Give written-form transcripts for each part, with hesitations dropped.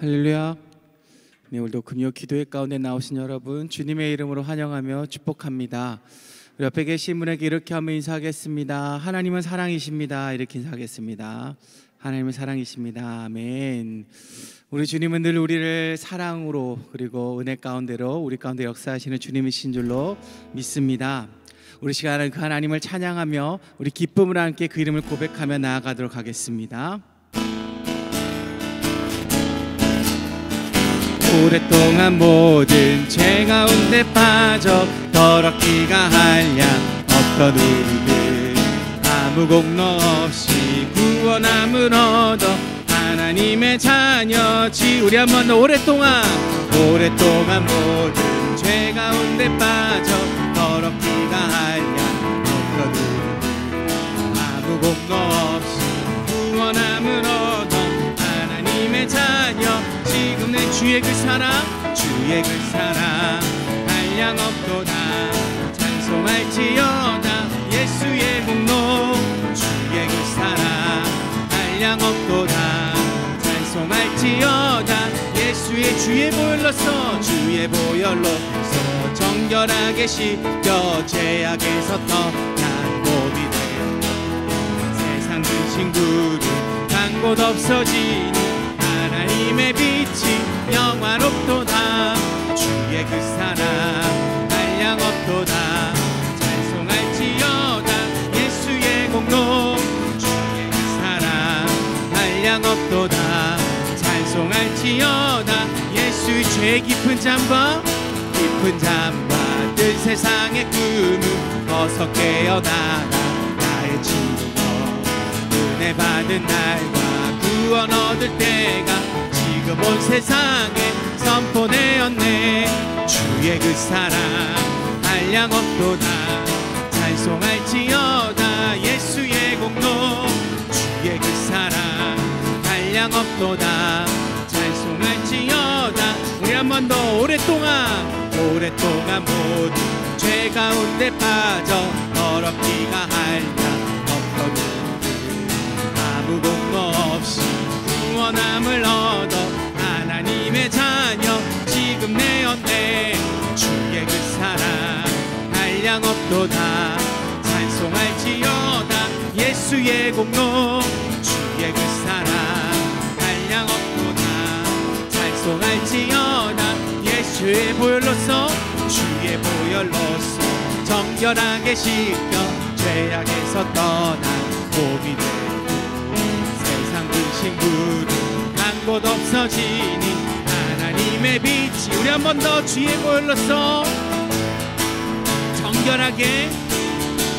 할렐루야. 네, 오늘도 금요 기도회 가운데 나오신 여러분 주님의 이름으로 환영하며 축복합니다. 우리 옆에 계신 분에게 이렇게 한번 인사하겠습니다. 하나님은 사랑이십니다. 이렇게 인사하겠습니다. 하나님은 사랑이십니다. 아멘. 우리 주님은 늘 우리를 사랑으로 그리고 은혜 가운데로 우리 가운데 역사하시는 주님이신 줄로 믿습니다. 우리 시간은 그 하나님을 찬양하며 우리 기쁨을 함께 그 이름을 고백하며 나아가도록 하겠습니다. 오랫동안 모든 죄 가운데 빠져 더럽기가 한량 없던 우리들 아무 공로 없이 구원함을 얻어 하나님의 자녀지. 우리 한번 더 오랫동안 모든 죄 가운데 빠져 더럽기가 한량 없던 우리들 아무 공로 없이 구원함을 얻어 하나님의 자녀. 지금 내 주의 그 사랑 한량 없도다. 찬송할지어다 예수의 공로. 주의 그 사랑 한량 없도다. 찬송할지어다 예수의 주의 보혈로서 정결하게 씻겨 죄악에서 떠난 몸이 되어 세상 근심 구름 간 곳 없어지니 하나님의 빛이 영화롭도다. 주의 그 사랑 한량 없도다. 찬송할지어다 예수의 공로. 주의 그 사랑 한량 없도다. 찬송할지어다 예수의 죄 깊은 잠바 뜬 세상의 꿈을 어서 깨어나라. 나의 주여 은혜 받은 날과 구원 얻을 때가 지금 온 세상에 선포되었네. 주의 그 사랑 한량 없도다. 찬송할지어다 예수의 공로. 주의 그 사랑 한량 없도다. 찬송할지어다. 우리 한 번 더 오랫동안 모든 죄 가운데 빠져 더럽기가 한량 없던 우리들 아무 공로 없이 구원함을 얻어 하나님의 자녀 지금 내었네. 주의 그 사랑 한량 없도다. 찬송할지어다 예수의 공로. 주의 그 사랑 한량 없도다. 찬송할지어다 예수의 보혈로서 정결하게 씻겨 죄악에서 떠난 몸이 되고 세상 근심 구름 간 곳 없어지니 하나님의 빛이. 우리 한 번 더 주의 보혈로서 정결하게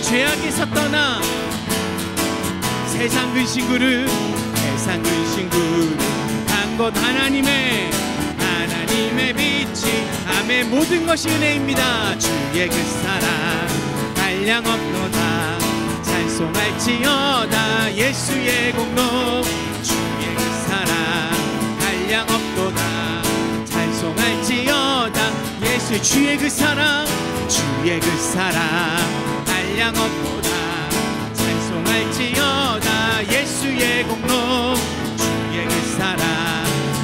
죄악에서 떠나 세상 근심 구름 간 곳 하나님의 빛이. 아멘. 모든 것이 은혜입니다. 주의 그 사랑 한량 없도다. 찬송할지어다 예수의 공로. 주의 그 사랑 한량 없도다. 찬송할지어다 예수. 주의 그 사랑 한량 없도다. 찬송할지어다 예수의 공로. 주의 그 사랑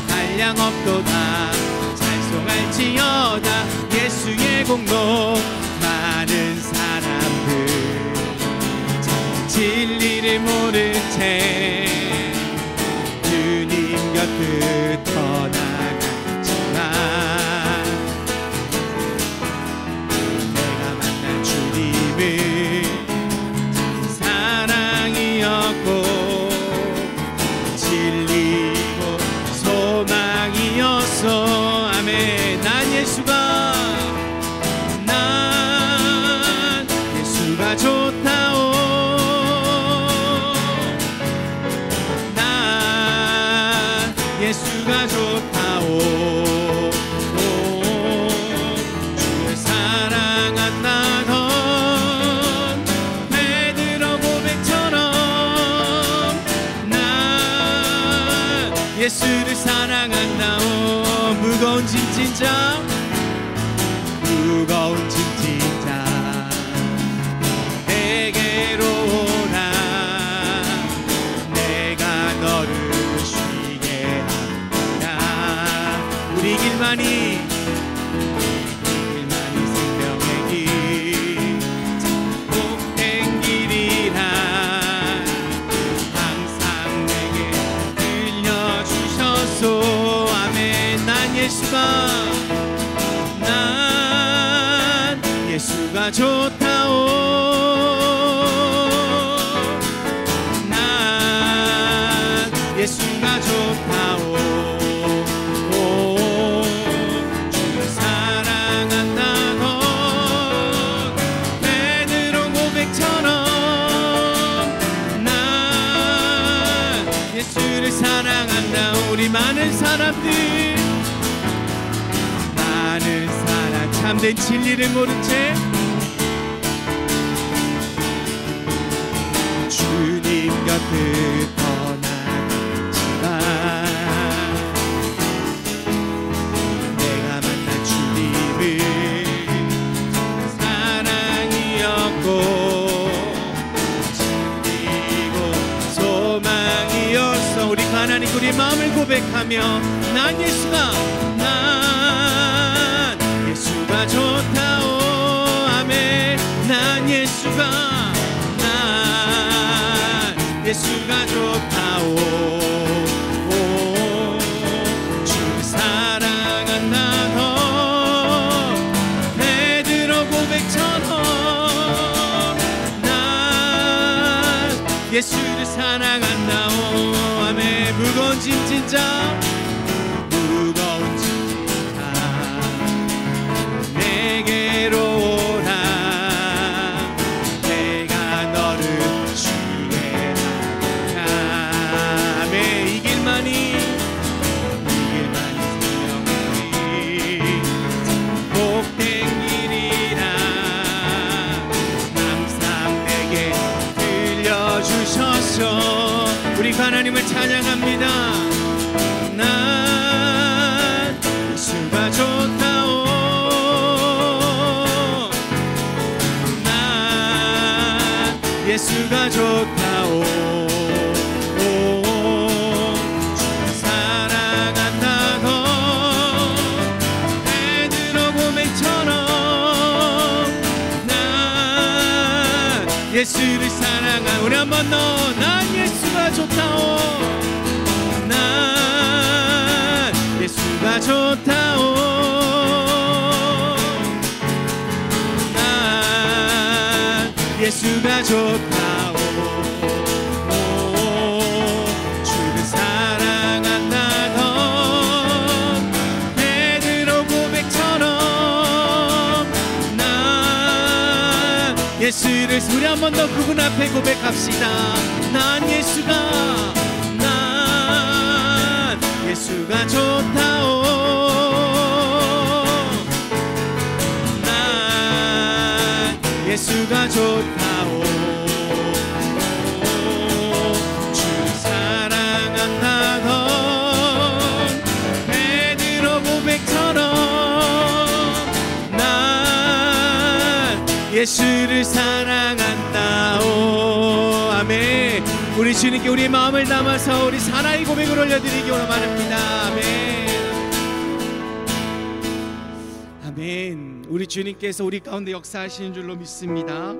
한량 없도다. 찬송할지어다 예수의 공로. 많은 사람들 진리를 모른 채 주님 곁을 떠나갔지만 내가 만난 주님은 사랑이었고 진리고 소망이었어. 아멘. 난 예수가 좋다오. 난 예수가 좋다오. 주의 사랑한다던 베드로 고백처럼 난 예수를 사랑한다오. 무거운 짐 진짜 내게로 오라. 내가 너를 쉬게 하리라. 예수가 좋다오. 난 예수가 좋다오. 주를 사랑한다고 베드로 고백처럼 난 예수를 사랑한다. 우리 많은 사람들, 많은 사람 참된 진리를 모른 채 주님 곁을 떠나지만 내가 만난 주님은 사랑이었고 진리고 소망이었어. 우리 하나님 우리 마음을 고백하며 난 예수가 좋다오. 아멘. 난 예수가 좋다오. 주를 사랑한다고 베드로 고백처럼 난 예수를 사랑한다오. 아멘. 무거운 짐 진짜 우리 하나님을 찬양합니다. 난 예수가 좋다오. 난 예수가 좋다오. 주를 사랑한다고 베드로 고백처럼 난 예수를 사랑한 우리 한번 더 난 예수가 좋다오. 난 예수가 좋다오. 난 예수가 좋다오. 주를 사랑한다고 베드로 고백처럼 난 예수를 우리 한 번 더 그분 앞에 고백합시다. 난 예수가 좋다오. 난 예수가 좋다오. 주를 사랑한다던 베드로 고백처럼 난 예수를 사랑한다오. 아멘. 우리 주님께 우리의 마음을 담아서 우리 사랑의 고백을 올려드리기 원합니다. 아멘. 아멘. 우리 주님께서 우리 가운데 역사하시는 줄로 믿습니다.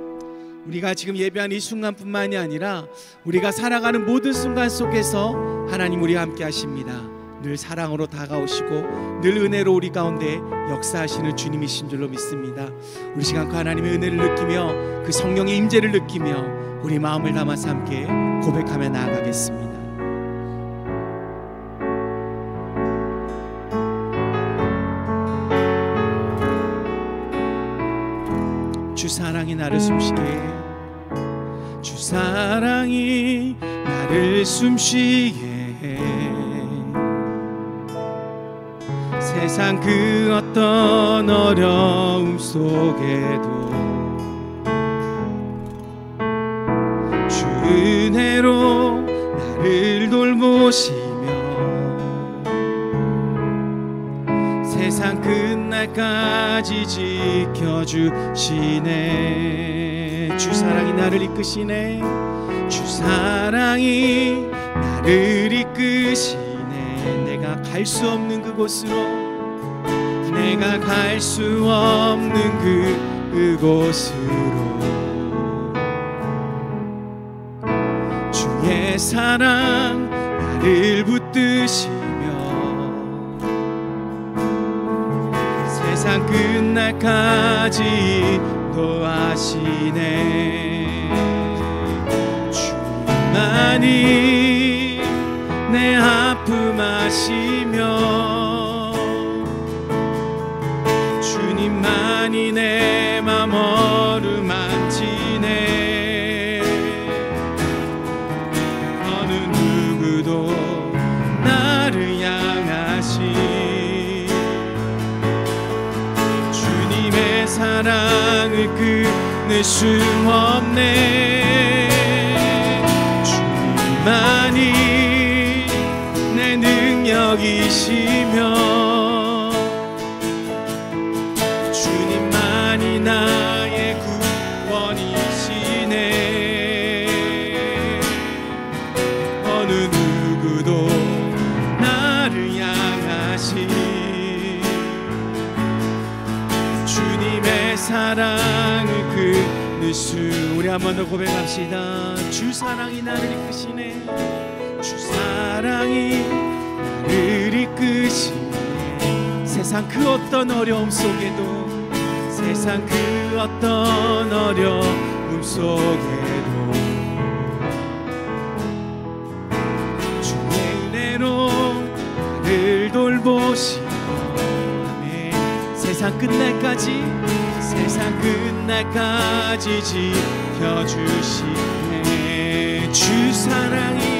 우리가 지금 예배한 이 순간뿐만이 아니라 우리가 살아가는 모든 순간 속에서 하나님 우리와 함께 하십니다. 늘 사랑으로 다가오시고 늘 은혜로 우리 가운데 역사하시는 주님이신 줄로 믿습니다. 우리 시간 그 하나님의 은혜를 느끼며 그 성령의 임재를 느끼며 우리 마음을 담아서 함께 고백하며 나아가겠습니다. 주 사랑이 나를 숨쉬게 주 사랑이 나를 숨쉬게 해 세상 그 어떤 어려움 속에도 주 은혜로 나를 돌보시며 세상 끝날까지 지켜주시네. 주 사랑이 나를 이끄시네. 주 사랑이 나를 이끄시네. 내가 갈 수 없는 그곳으로 내가 갈 수 없는 그곳으로 주의 사랑 나를 붙드시며 세상 끝날까지 인도하시네. 주님만이 내 아픔 아시며 주님만이 내 맘 어루만지네. 어느 누구도 나를 향하시 주님의 사랑을 끊을 수 없네. 주님만이 내 능력이시며 주님만이 나의 구원이시네. 어느 누구도 나를 향하시 주님의 사랑을 끊을 수. 우리 한 번 더 고백합시다. 주 사랑이 나를 이끄시네. 주 사랑이 나를 이끄시네. 세상 그 어떤 어려움 속에도, 세상 그 어떤 어려움 속에도 주의 은혜로 나를 돌보시며 아멘. 세상 끝날까지, 세상 끝날까지 지켜주시네. 주 사랑이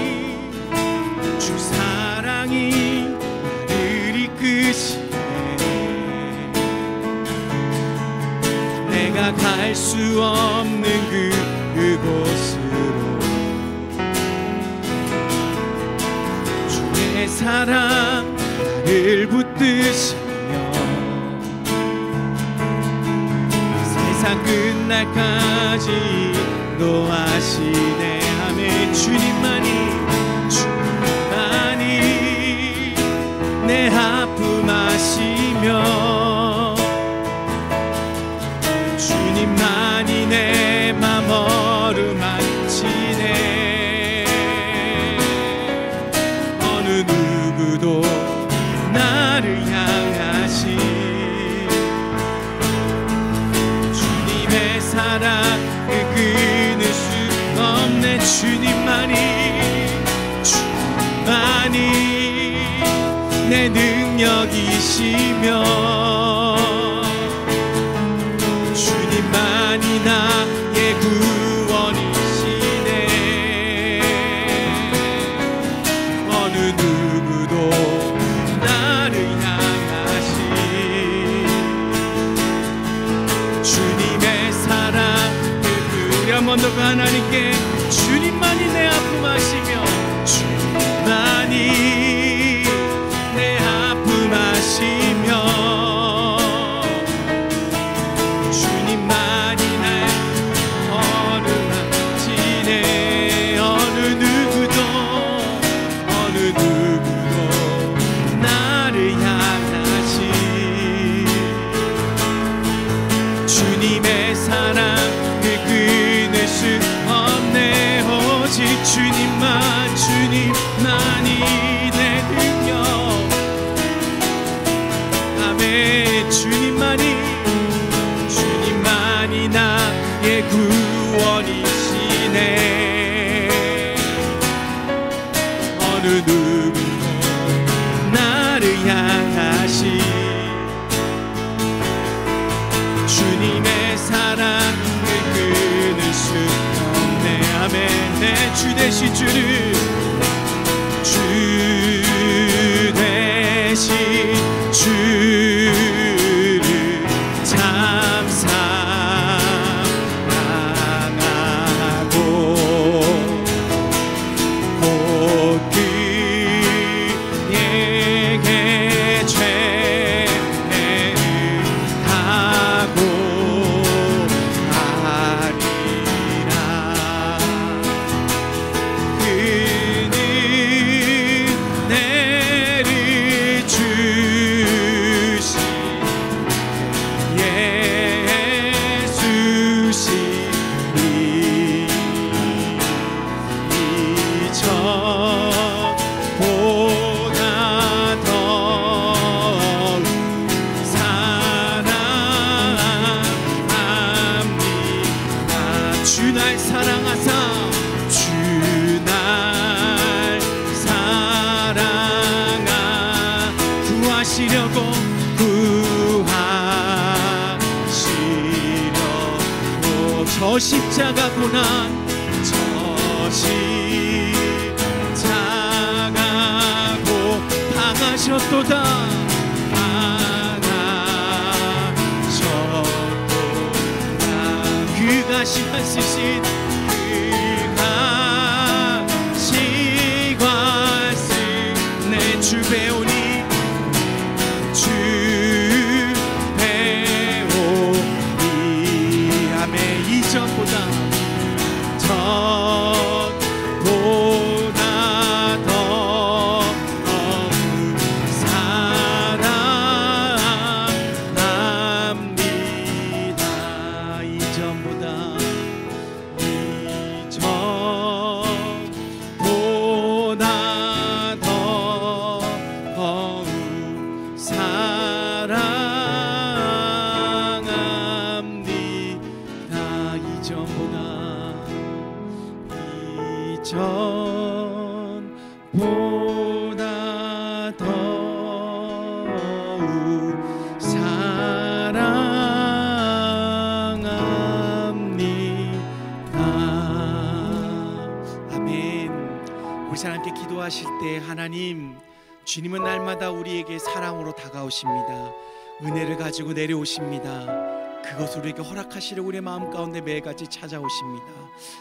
나를 이끄시네. 내가 갈 수 없는 그곳으로 주의 사랑 나를 붙드시며 세상 끝날까지 인도하시네. 아멘. 주님만이 내 아픔 아시며 주님만이 내 맘 어루만지네. 어느 누구도 나를 향하시 주님의 사랑을 끊을 수 없네. 주님만이 내 능력이시며 주님만이 나의 구원이시네. 어느 누구도 나를 향하시 주님의 사랑을 우리 한 번 더 하나님께 주님만이 내 아픔 아시며 주님만이 내 아픔 아시며 주님만이 날 어루만지네. 어느 누구도 나를 향하시 주님의 사랑을 끊을 수 없네. 오직 주님만이 내 능력. 아멘. 주님만이 나의 구원이시네. 어느 누구도 나를 향하시 주님의 사랑을 끊을 수 없네. 아멘. 내 주 되신 주를 참 사랑하고 곧 그에게 죄를 하고 하리라. 그 주 날 사랑하사 주 날 사랑하 구하시려고 저 십자가 고난 저 십자가 당하셨도다 당하셨도다 그가 시간 쓰신 그가 시간 쓴 내 주 배우니 주 배우니 아멘 이전보다 더 사랑합니다 이전보다 더 사랑합니다 이전보다 더욱 사랑합니다 아멘. 우리 하나님께 기도하실 때 하나님 주님은 날마다 우리에게 사랑으로 다가오십니다. 은혜를 가지고 내려오십니다. 그것을 우리에게 허락하시려고 우리의 마음 가운데 매일같이 찾아오십니다.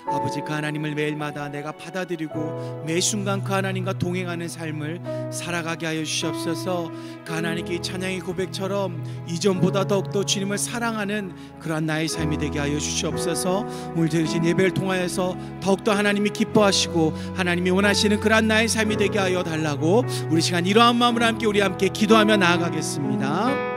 아버지 그 하나님을 매일마다 내가 받아들이고 매 순간 그 하나님과 동행하는 삶을 살아가게 하여 주시옵소서. 그 하나님께 이 찬양의 고백처럼 이전보다 더욱더 주님을 사랑하는 그러한 나의 삶이 되게 하여 주시옵소서. 오늘 드리신 예배를 통하여서 더욱더 하나님이 기뻐하시고 하나님이 원하시는 그러한 나의 삶이 되게 하여 달라고 우리 시간 이러한 마음으로 우리 함께 기도하며 나아가겠습니다.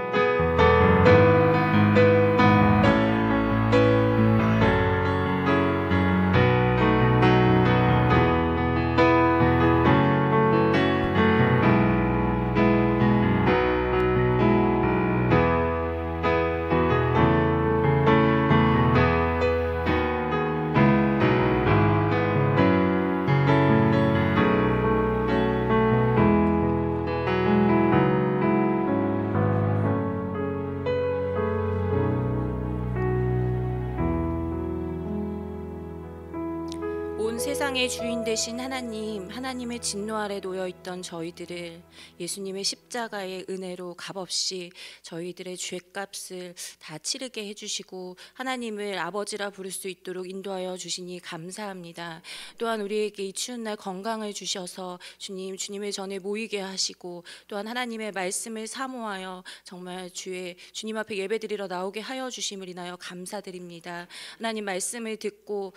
온 세상의 주인 되신 하나님, 하나님의 진노 아래 놓여있던 저희들을 예수님의 십자가의 은혜로 값없이 저희들의 죄값을 다 치르게 해주시고 하나님을 아버지라 부를 수 있도록 인도하여 주시니 감사합니다. 또한 우리에게 이 추운 날 건강을 주셔서 주님의 전에 모이게 하시고 또한 하나님의 말씀을 사모하여 정말 주님 앞에 예배드리러 나오게 하여 주심을 인하여 감사드립니다. 하나님 말씀을 듣고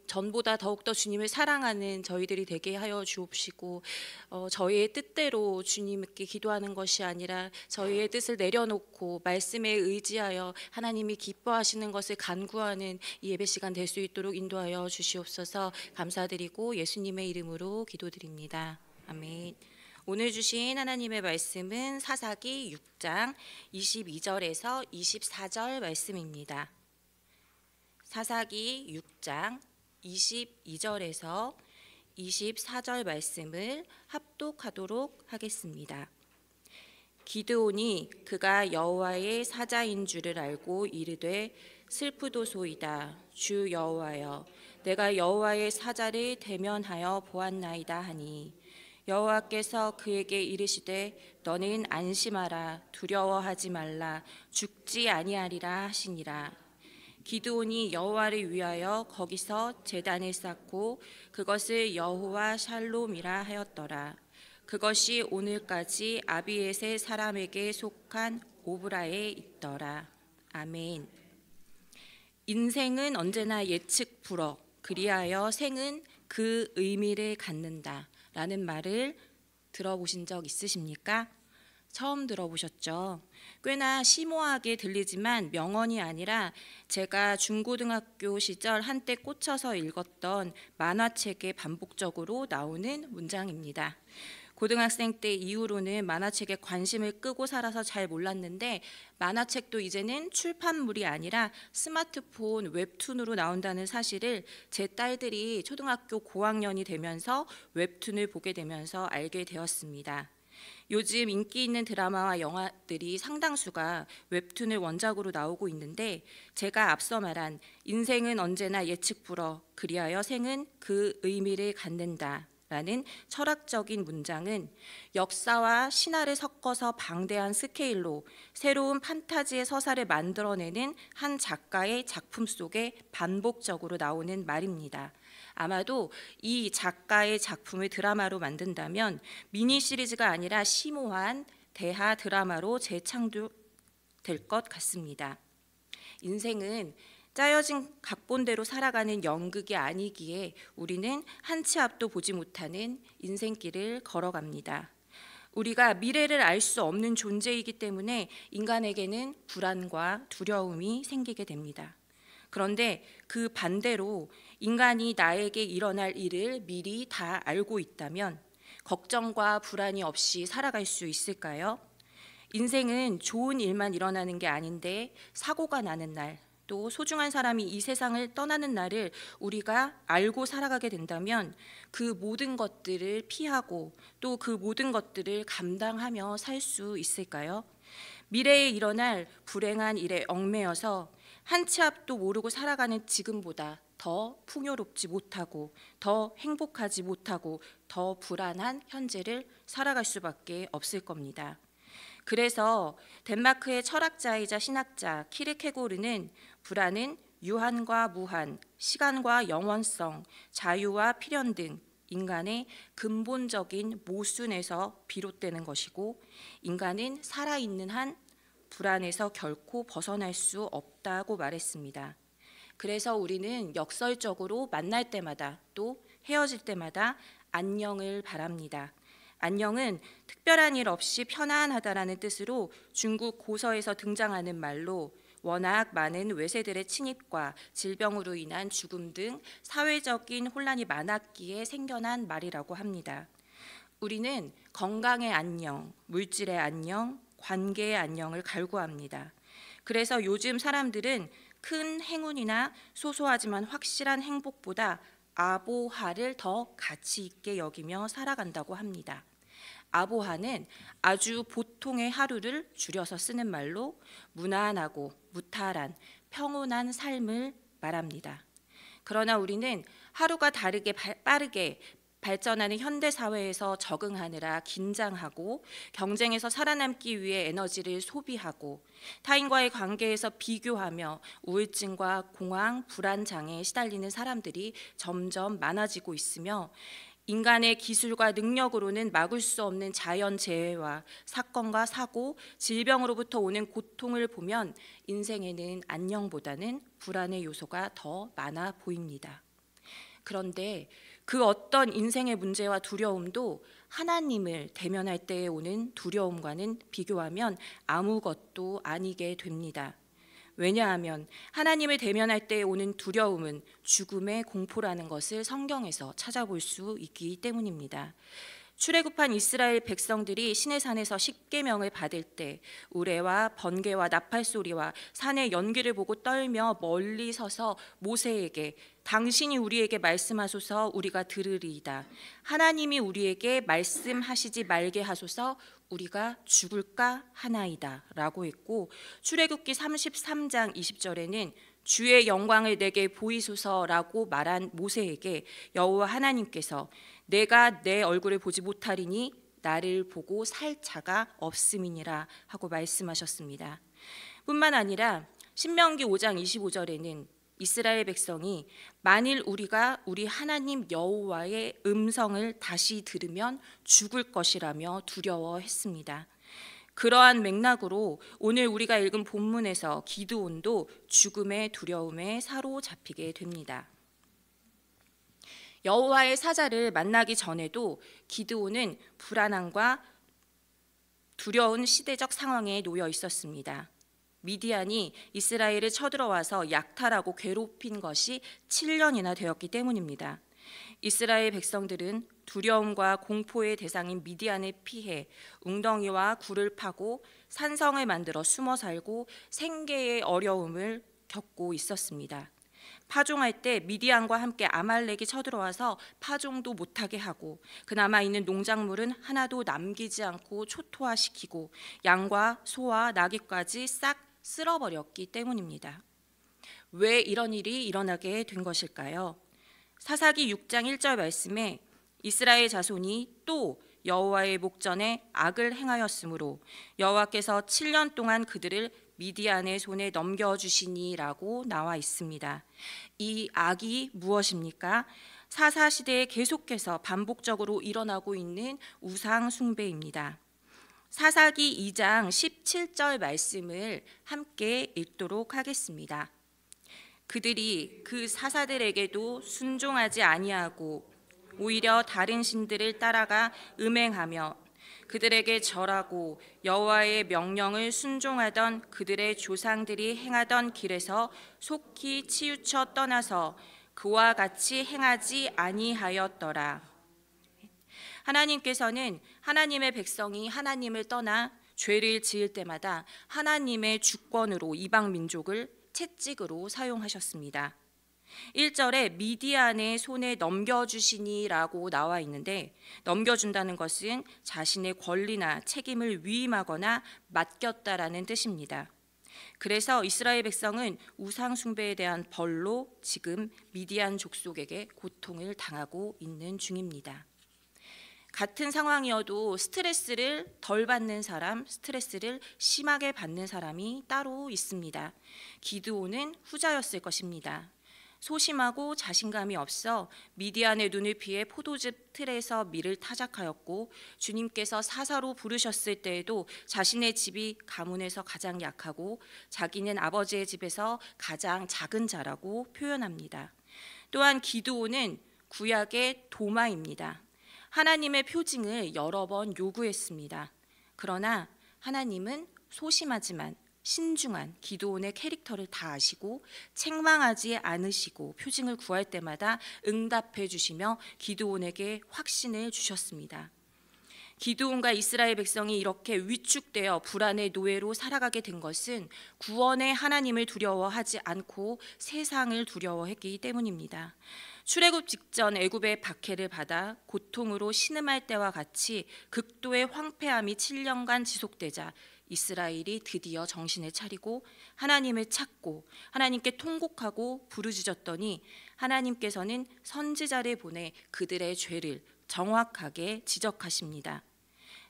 전보다 더욱더 주님을 사랑하는 저희들이 되게 하여 주옵시고 저희의 뜻대로 주님께 기도하는 것이 아니라 저희의 뜻을 내려놓고 말씀에 의지하여 하나님이 기뻐하시는 것을 간구하는 이 예배 시간 될 수 있도록 인도하여 주시옵소서. 감사드리고 예수님의 이름으로 기도드립니다. 아멘. 오늘 주신 하나님의 말씀은 사사기 6장 22절에서 24절 말씀입니다. 사사기 6장 22절에서 24절 말씀을 합독하도록 하겠습니다. 기드온이 그가 여호와의 사자인 줄을 알고 이르되 슬프도소이다. 주 여호와여, 내가 여호와의 사자를 대면하여 보았나이다 하니 여호와께서 그에게 이르시되 너는 안심하라, 두려워하지 말라, 죽지 아니하리라 하시니라. 기드온이 여호와를 위하여 거기서 제단을 쌓고 그것을 여호와 샬롬이라 하였더라. 그것이 오늘까지 아비에셀 사람에게 속한 오브라에 있더라. 아멘. 인생은 언제나 예측 불허, 그리하여 생은 그 의미를 갖는다 라는 말을 들어보신 적 있으십니까? 처음 들어보셨죠? 꽤나 심오하게 들리지만 명언이 아니라 제가 중고등학교 시절 한때 꽂혀서 읽었던 만화책에 반복적으로 나오는 문장입니다. 고등학생 때 이후로는 만화책에 관심을 끄고 살아서 잘 몰랐는데 만화책도 이제는 출판물이 아니라 스마트폰 웹툰으로 나온다는 사실을 제 딸들이 초등학교 고학년이 되면서 웹툰을 보게 되면서 알게 되었습니다. 요즘 인기 있는 드라마와 영화들이 상당수가 웹툰을 원작으로 나오고 있는데 제가 앞서 말한 인생은 언제나 예측 불허 그리하여 생은 그 의미를 갖는다 라는 철학적인 문장은 역사와 신화를 섞어서 방대한 스케일로 새로운 판타지의 서사를 만들어내는 한 작가의 작품 속에 반복적으로 나오는 말입니다. 아마도 이 작가의 작품을 드라마로 만든다면 미니 시리즈가 아니라 심오한 대하 드라마로 재창조될 것 같습니다. 인생은 짜여진 각본대로 살아가는 연극이 아니기에 우리는 한 치 앞도 보지 못하는 인생길을 걸어갑니다. 우리가 미래를 알 수 없는 존재이기 때문에 인간에게는 불안과 두려움이 생기게 됩니다. 그런데 그 반대로 인간이 나에게 일어날 일을 미리 다 알고 있다면 걱정과 불안이 없이 살아갈 수 있을까요? 인생은 좋은 일만 일어나는 게 아닌데 사고가 나는 날, 또 소중한 사람이 이 세상을 떠나는 날을 우리가 알고 살아가게 된다면 그 모든 것들을 피하고 또 그 모든 것들을 감당하며 살 수 있을까요? 미래에 일어날 불행한 일에 얽매여서 한 치 앞도 모르고 살아가는 지금보다 더 풍요롭지 못하고 더 행복하지 못하고 더 불안한 현재를 살아갈 수밖에 없을 겁니다. 그래서 덴마크의 철학자이자 신학자 키르케고르는 불안은 유한과 무한, 시간과 영원성, 자유와 필연 등 인간의 근본적인 모순에서 비롯되는 것이고 인간은 살아있는 한 불안에서 결코 벗어날 수 없다고 말했습니다. 그래서 우리는 역설적으로 만날 때마다 또 헤어질 때마다 안녕을 바랍니다. 안녕은 특별한 일 없이 편안하다라는 뜻으로 중국 고서에서 등장하는 말로 워낙 많은 외세들의 침입과 질병으로 인한 죽음 등 사회적인 혼란이 많았기에 생겨난 말이라고 합니다. 우리는 건강의 안녕, 물질의 안녕, 관계의 안녕을 갈구합니다. 그래서 요즘 사람들은 큰 행운이나 소소하지만 확실한 행복보다 아보하를 더 가치 있게 여기며 살아간다고 합니다. 아보하는 아주 보통의 하루를 줄여서 쓰는 말로 무난하고 무탈한 평온한 삶을 말합니다. 그러나 우리는 하루가 다르게 빠르게 발전하는 현대 사회에서 적응하느라 긴장하고 경쟁에서 살아남기 위해 에너지를 소비하고 타인과의 관계에서 비교하며 우울증과 공황, 불안 장애에 시달리는 사람들이 점점 많아지고 있으며 인간의 기술과 능력으로는 막을 수 없는 자연재해와 사건과 사고, 질병으로부터 오는 고통을 보면 인생에는 안녕보다는 불안의 요소가 더 많아 보입니다. 그런데 그 어떤 인생의 문제와 두려움도 하나님을 대면할 때에 오는 두려움과는 비교하면 아무것도 아니게 됩니다. 왜냐하면 하나님을 대면할 때에 오는 두려움은 죽음의 공포라는 것을 성경에서 찾아볼 수 있기 때문입니다. 출애굽한 이스라엘 백성들이 시내산에서 십계명을 받을 때 우레와 번개와 나팔 소리와 산의 연기를 보고 떨며 멀리 서서 모세에게 당신이 우리에게 말씀하소서 우리가 들으리이다. 하나님이 우리에게 말씀하시지 말게 하소서 우리가 죽을까 하나이다 라고 했고 출애굽기 33장 20절에는 주의 영광을 내게 보이소서라고 말한 모세에게 여호와 하나님께서 내가 내 얼굴을 보지 못하리니 나를 보고 살 자가 없음이니라 하고 말씀하셨습니다. 뿐만 아니라 신명기 5장 25절에는 이스라엘 백성이 만일 우리가 우리 하나님 여호와의 음성을 다시 들으면 죽을 것이라며 두려워했습니다. 그러한 맥락으로 오늘 우리가 읽은 본문에서 기드온도 죽음의 두려움에 사로잡히게 됩니다. 여호와의 사자를 만나기 전에도 기드온은 불안함과 두려운 시대적 상황에 놓여 있었습니다. 미디안이 이스라엘을 쳐들어와서 약탈하고 괴롭힌 것이 7년이나 되었기 때문입니다. 이스라엘 백성들은 두려움과 공포의 대상인 미디안을 피해 웅덩이와 굴을 파고 산성을 만들어 숨어 살고 생계의 어려움을 겪고 있었습니다. 파종할 때 미디안과 함께 아말렉이 쳐들어와서 파종도 못하게 하고 그나마 있는 농작물은 하나도 남기지 않고 초토화시키고 양과 소와 나귀까지 싹 쓸어버렸기 때문입니다. 왜 이런 일이 일어나게 된 것일까요? 사사기 6장 1절 말씀에 이스라엘 자손이 또 여호와의 목전에 악을 행하였으므로 여호와께서 7년 동안 그들을 미디안의 손에 넘겨주시니라고 나와 있습니다. 이 악이 무엇입니까? 사사 시대에 계속해서 반복적으로 일어나고 있는 우상 숭배입니다. 사사기 2장 17절 말씀을 함께 읽도록 하겠습니다. 그들이 그 사사들에게도 순종하지 아니하고 오히려 다른 신들을 따라가 음행하며 그들에게 절하고 여호와의 명령을 순종하던 그들의 조상들이 행하던 길에서 속히 치우쳐 떠나서 그와 같이 행하지 아니하였더라. 하나님께서는 하나님의 백성이 하나님을 떠나 죄를 지을 때마다 하나님의 주권으로 이방 민족을 채찍으로 사용하셨습니다. 1절에 미디안의 손에 넘겨주시니라고 나와 있는데 넘겨준다는 것은 자신의 권리나 책임을 위임하거나 맡겼다라는 뜻입니다. 그래서 이스라엘 백성은 우상 숭배에 대한 벌로 지금 미디안 족속에게 고통을 당하고 있는 중입니다. 같은 상황이어도 스트레스를 덜 받는 사람, 스트레스를 심하게 받는 사람이 따로 있습니다. 기드온은 후자였을 것입니다. 소심하고 자신감이 없어 미디안의 눈을 피해 포도즙 틀에서 밀을 타작하였고 주님께서 사사로 부르셨을 때에도 자신의 집이 가문에서 가장 약하고 자기는 아버지의 집에서 가장 작은 자라고 표현합니다. 또한 기드온은 구약의 도마입니다. 하나님의 표징을 여러 번 요구했습니다. 그러나 하나님은 소심하지만 신중한 기드온의 캐릭터를 다 아시고 책망하지 않으시고 표징을 구할 때마다 응답해 주시며 기드온에게 확신을 주셨습니다. 기드온과 이스라엘 백성이 이렇게 위축되어 불안의 노예로 살아가게 된 것은 구원의 하나님을 두려워하지 않고 세상을 두려워했기 때문입니다. 출애굽 직전 애굽의 박해를 받아 고통으로 신음할 때와 같이 극도의 황폐함이 7년간 지속되자 이스라엘이 드디어 정신을 차리고 하나님을 찾고 하나님께 통곡하고 부르짖었더니 하나님께서는 선지자를 보내 그들의 죄를 정확하게 지적하십니다.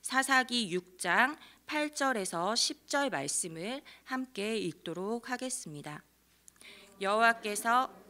사사기 6장 8절에서 10절 말씀을 함께 읽도록 하겠습니다. 여호와께서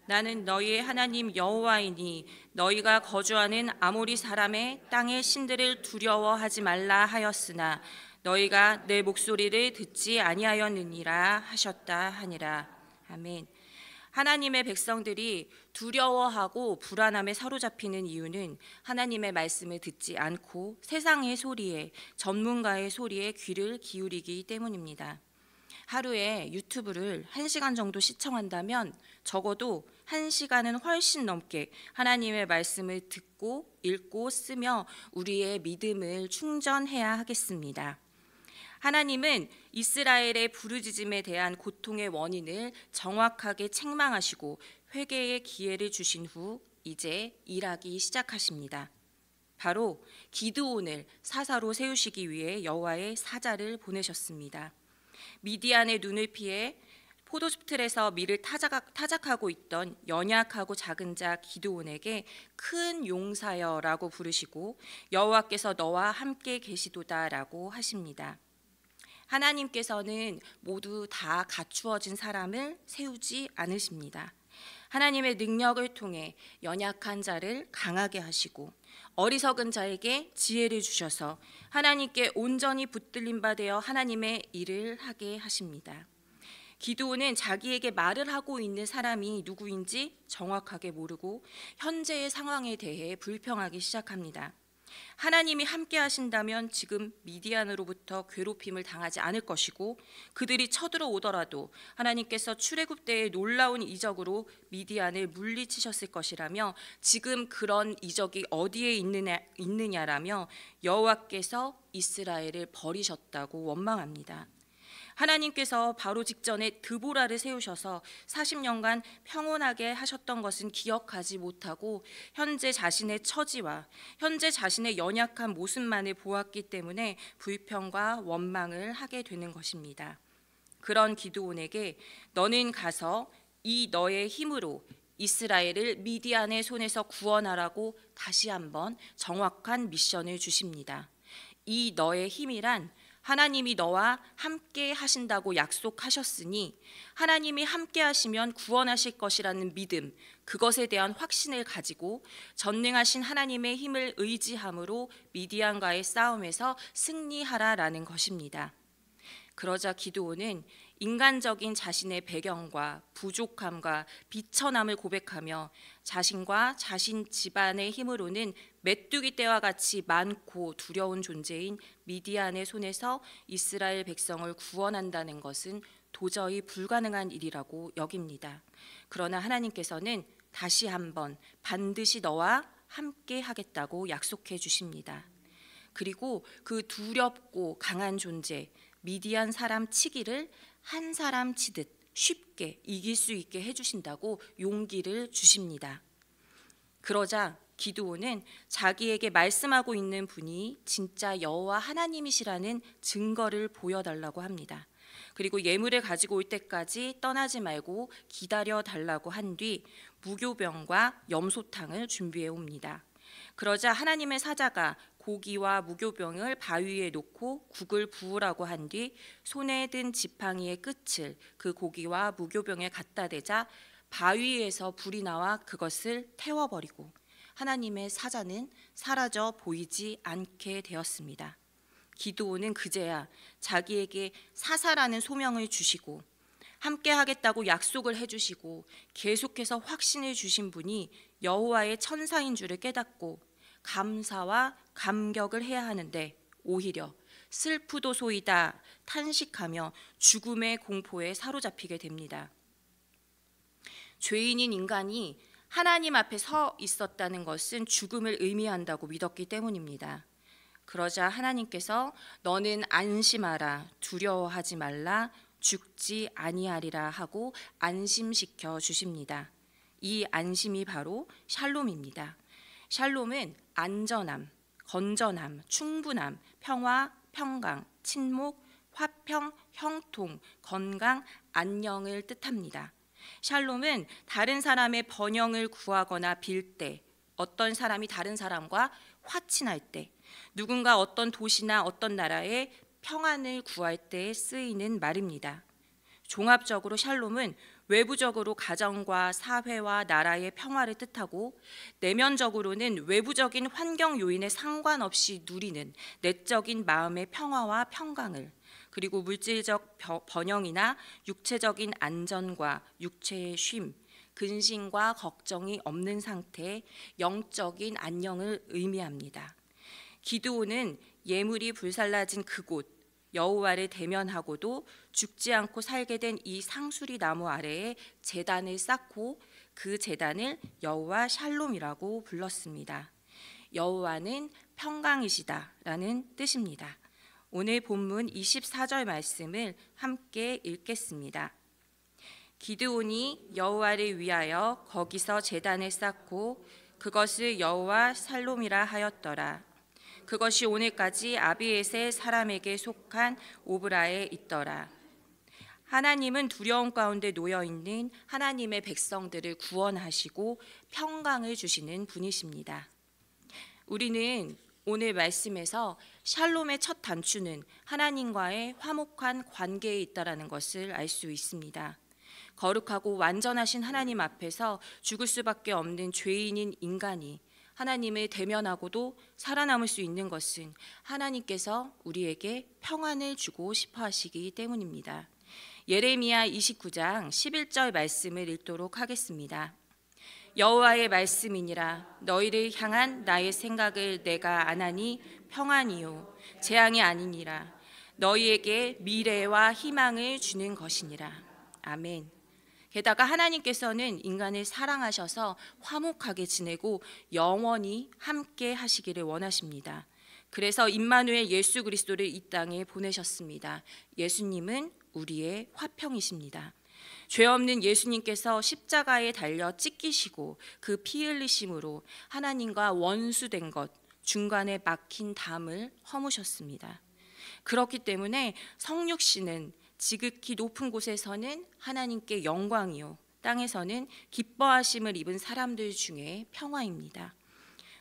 나는 너희의 하나님 여호와이니 너희가 거주하는 아모리 사람의 땅의 신들을 두려워하지 말라 하였으나 너희가 내 목소리를 듣지 아니하였느니라 하셨다 하니라. 아멘. 하나님의 백성들이 두려워하고 불안함에 사로잡히는 이유는 하나님의 말씀을 듣지 않고 세상의 소리에, 전문가의 소리에 귀를 기울이기 때문입니다. 하루에 유튜브를 1시간 정도 시청한다면 적어도 1시간은 훨씬 넘게 하나님의 말씀을 듣고 읽고 쓰며 우리의 믿음을 충전해야 하겠습니다. 하나님은 이스라엘의 부르짖음에 대한 고통의 원인을 정확하게 책망하시고 회개의 기회를 주신 후 이제 일하기 시작하십니다. 바로 기드온을 사사로 세우시기 위해 여호와의 사자를 보내셨습니다. 미디안의 눈을 피해 포도즙 틀에서 밀을 타작하고 있던 연약하고 작은 자 기드온에게 큰 용사여라고 부르시고 여호와께서 너와 함께 계시도다라고 하십니다. 하나님께서는 모두 다 갖추어진 사람을 세우지 않으십니다. 하나님의 능력을 통해 연약한 자를 강하게 하시고 어리석은 자에게 지혜를 주셔서 하나님께 온전히 붙들린 바 되어 하나님의 일을 하게 하십니다. 기드온은 자기에게 말을 하고 있는 사람이 누구인지 정확하게 모르고 현재의 상황에 대해 불평하기 시작합니다. 하나님이 함께 하신다면 지금 미디안으로부터 괴롭힘을 당하지 않을 것이고, 그들이 쳐들어오더라도 하나님께서 출애굽 때의 놀라운 이적으로 미디안을 물리치셨을 것이라며, 지금 그런 이적이 어디에 있느냐라며 여호와께서 이스라엘을 버리셨다고 원망합니다. 하나님께서 바로 직전에 드보라를 세우셔서 40년간 평온하게 하셨던 것은 기억하지 못하고 현재 자신의 처지와 현재 자신의 연약한 모습만을 보았기 때문에 불평과 원망을 하게 되는 것입니다. 그런 기드온에게 너는 가서 이 너의 힘으로 이스라엘을 미디안의 손에서 구원하라고 다시 한번 정확한 미션을 주십니다. 이 너의 힘이란 하나님이 너와 함께 하신다고 약속하셨으니 하나님이 함께 하시면 구원하실 것이라는 믿음, 그것에 대한 확신을 가지고 전능하신 하나님의 힘을 의지함으로 미디안과의 싸움에서 승리하라라는 것입니다. 그러자 기드온은 인간적인 자신의 배경과 부족함과 비천함을 고백하며 자신과 자신 집안의 힘으로는 메뚜기 떼와 같이 많고 두려운 존재인 미디안의 손에서 이스라엘 백성을 구원한다는 것은 도저히 불가능한 일이라고 여깁니다. 그러나 하나님께서는 다시 한번 반드시 너와 함께 하겠다고 약속해 주십니다. 그리고 그 두렵고 강한 존재 미디안 사람 치기를 한 사람 치듯 쉽게 이길 수 있게 해주신다고 용기를 주십니다. 그러자 기드온은 자기에게 말씀하고 있는 분이 진짜 여호와 하나님이시라는 증거를 보여달라고 합니다. 그리고 예물을 가지고 올 때까지 떠나지 말고 기다려 달라고 한 뒤 무교병과 염소탕을 준비해 옵니다. 그러자 하나님의 사자가 고기와 무교병을 바위에 놓고 국을 부으라고 한 뒤 손에 든 지팡이의 끝을 그 고기와 무교병에 갖다 대자 바위에서 불이 나와 그것을 태워버리고 하나님의 사자는 사라져 보이지 않게 되었습니다. 기드온은 그제야 자기에게 사사라는 소명을 주시고 함께 하겠다고 약속을 해주시고 계속해서 확신을 주신 분이 여호와의 천사인 줄을 깨닫고 감사와 감격을 해야 하는데 오히려 슬프도소이다 탄식하며 죽음의 공포에 사로잡히게 됩니다. 죄인인 인간이 하나님 앞에 서 있었다는 것은 죽음을 의미한다고 믿었기 때문입니다. 그러자 하나님께서 너는 안심하라 두려워하지 말라 죽지 아니하리라 하고 안심시켜 주십니다. 이 안심이 바로 샬롬입니다. 샬롬은 안전함, 건전함, 충분함, 평화, 평강, 친목, 화평, 형통, 건강, 안녕을 뜻합니다. 샬롬은 다른 사람의 번영을 구하거나 빌 때, 어떤 사람이 다른 사람과 화친할 때, 누군가 어떤 도시나 어떤 나라에 평안을 구할 때 쓰이는 말입니다. 종합적으로 샬롬은 외부적으로 가정과 사회와 나라의 평화를 뜻하고 내면적으로는 외부적인 환경 요인에 상관없이 누리는 내적인 마음의 평화와 평강을, 그리고 물질적 번영이나 육체적인 안전과 육체의 쉼, 근심과 걱정이 없는 상태의 영적인 안녕을 의미합니다. 기드온은 예물이 불살라진 그곳 여호와를 대면하고도 죽지 않고 살게 된 이 상수리 나무 아래에 제단을 쌓고 그 제단을 여호와 샬롬이라고 불렀습니다. 여호와는 평강이시다라는 뜻입니다. 오늘 본문 24절 말씀을 함께 읽겠습니다. 기드온이 여호와를 위하여 거기서 제단을 쌓고 그것을 여호와 샬롬이라 하였더라. 그것이 오늘까지 아비에셀 사람에게 속한 오브라에 있더라. 하나님은 두려움 가운데 놓여 있는 하나님의 백성들을 구원하시고 평강을 주시는 분이십니다. 우리는 오늘 말씀에서 샬롬의 첫 단추는 하나님과의 화목한 관계에 있다라는 것을 알 수 있습니다. 거룩하고 완전하신 하나님 앞에서 죽을 수밖에 없는 죄인인 인간이 하나님을 대면하고도 살아남을 수 있는 것은 하나님께서 우리에게 평안을 주고 싶어 하시기 때문입니다. 예레미야 29장 11절 말씀을 읽도록 하겠습니다. 여호와의 말씀이니라. 너희를 향한 나의 생각을 내가 아나니 평안이요 재앙이 아니니라. 너희에게 미래와 희망을 주는 것이니라. 아멘. 게다가 하나님께서는 인간을 사랑하셔서 화목하게 지내고 영원히 함께 하시기를 원하십니다. 그래서 임마누엘 예수 그리스도를 이 땅에 보내셨습니다. 예수님은 우리의 화평이십니다. 죄 없는 예수님께서 십자가에 달려 찢기시고 그 피 흘리심으로 하나님과 원수된 것, 중간에 막힌 담을 허무셨습니다. 그렇기 때문에 성육신은 지극히 높은 곳에서는 하나님께 영광이요 땅에서는 기뻐하심을 입은 사람들 중에 평화입니다.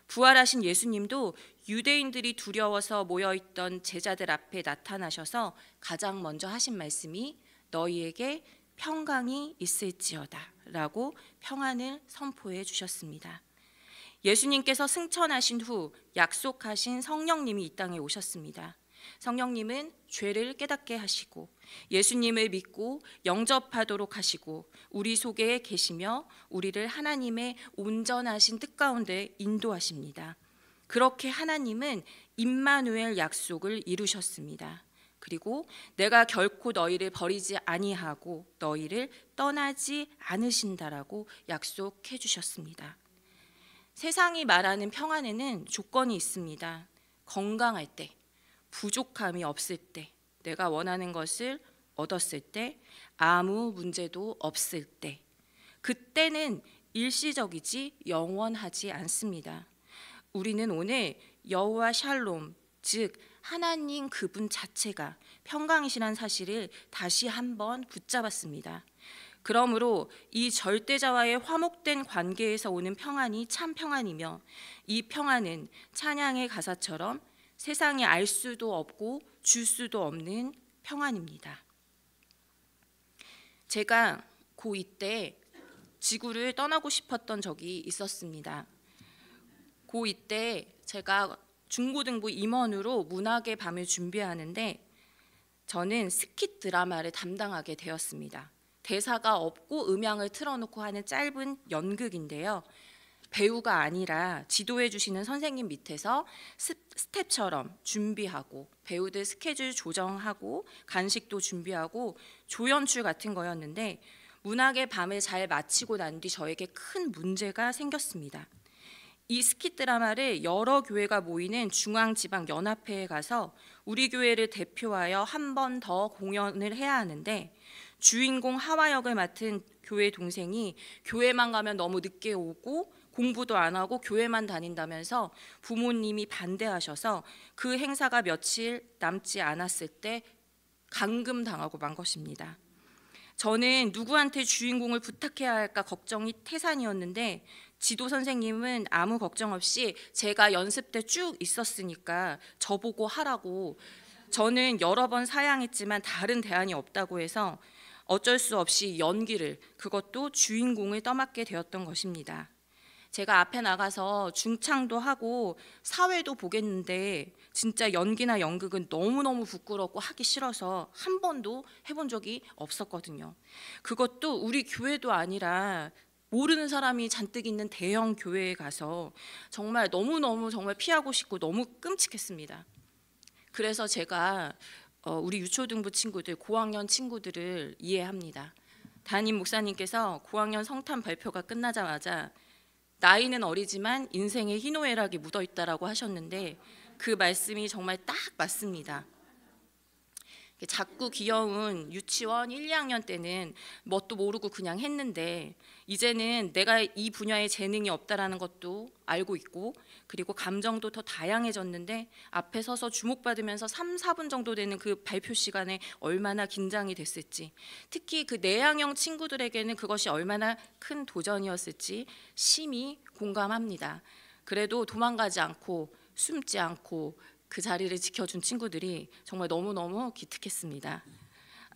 부활하신 예수님도 유대인들이 두려워서 모여있던 제자들 앞에 나타나셔서 가장 먼저 하신 말씀이 너희에게 평강이 있을지어다 라고 평안을 선포해 주셨습니다. 예수님께서 승천하신 후 약속하신 성령님이 이 땅에 오셨습니다. 성령님은 죄를 깨닫게 하시고 예수님을 믿고 영접하도록 하시고 우리 속에 계시며 우리를 하나님의 온전하신 뜻 가운데 인도하십니다. 그렇게 하나님은 임마누엘 약속을 이루셨습니다. 그리고 내가 결코 너희를 버리지 아니하고 너희를 떠나지 않으신다라고 약속해 주셨습니다. 세상이 말하는 평안에는 조건이 있습니다. 건강할 때, 부족함이 없을 때, 내가 원하는 것을 얻었을 때, 아무 문제도 없을 때, 그때는 일시적이지 영원하지 않습니다. 우리는 오늘 여호와 샬롬, 즉 하나님 그분 자체가 평강이시란 사실을 다시 한번 붙잡았습니다. 그러므로 이 절대자와의 화목된 관계에서 오는 평안이 참 평안이며 이 평안은 찬양의 가사처럼 세상이 알 수도 없고 줄 수도 없는 평안입니다. 제가 고2 때 지구를 떠나고 싶었던 적이 있었습니다. 고2 때 제가 중고등부 임원으로 문학의 밤을 준비하는데 저는 스킷 드라마를 담당하게 되었습니다. 대사가 없고 음향을 틀어놓고 하는 짧은 연극인데요. 배우가 아니라 지도해 주시는 선생님 밑에서 스텝처럼 준비하고 배우들 스케줄 조정하고 간식도 준비하고 조연출 같은 거였는데 문학의 밤을 잘 마치고 난 뒤 저에게 큰 문제가 생겼습니다. 이 스킷 드라마를 여러 교회가 모이는 중앙지방연합회에 가서 우리 교회를 대표하여 한 번 더 공연을 해야 하는데 주인공 하와 역을 맡은 교회 동생이 교회만 가면 너무 늦게 오고 공부도 안 하고 교회만 다닌다면서 부모님이 반대하셔서 그 행사가 며칠 남지 않았을 때 감금당하고 만 것입니다. 저는 누구한테 주인공을 부탁해야 할까 걱정이 태산이었는데 지도 선생님은 아무 걱정 없이 제가 연습 때 쭉 있었으니까 저보고 하라고, 저는 여러 번 사양했지만 다른 대안이 없다고 해서 어쩔 수 없이 연기를, 그것도 주인공을 떠맡게 되었던 것입니다. 제가 앞에 나가서 중창도 하고 사회도 보겠는데 진짜 연기나 연극은 너무너무 부끄럽고 하기 싫어서 한 번도 해본 적이 없었거든요. 그것도 우리 교회도 아니라 모르는 사람이 잔뜩 있는 대형 교회에 가서 정말 너무너무 정말 피하고 싶고 너무 끔찍했습니다. 그래서 제가 우리 유초등부 친구들, 고학년 친구들을 이해합니다. 담임 목사님께서 고학년 성탄 발표가 끝나자마자 나이는 어리지만 인생의 희노애락이 묻어있다라고 하셨는데 그 말씀이 정말 딱 맞습니다. 작고 귀여운 유치원 1, 2학년 때는 뭣도 모르고 그냥 했는데 이제는 내가 이 분야에 재능이 없다라는 것도 알고 있고 그리고 감정도 더 다양해졌는데 앞에 서서 주목받으면서 3, 4분 정도 되는 그 발표 시간에 얼마나 긴장이 됐을지, 특히 그 내향형 친구들에게는 그것이 얼마나 큰 도전이었을지 심히 공감합니다. 그래도 도망가지 않고 숨지 않고 그 자리를 지켜준 친구들이 정말 너무너무 기특했습니다.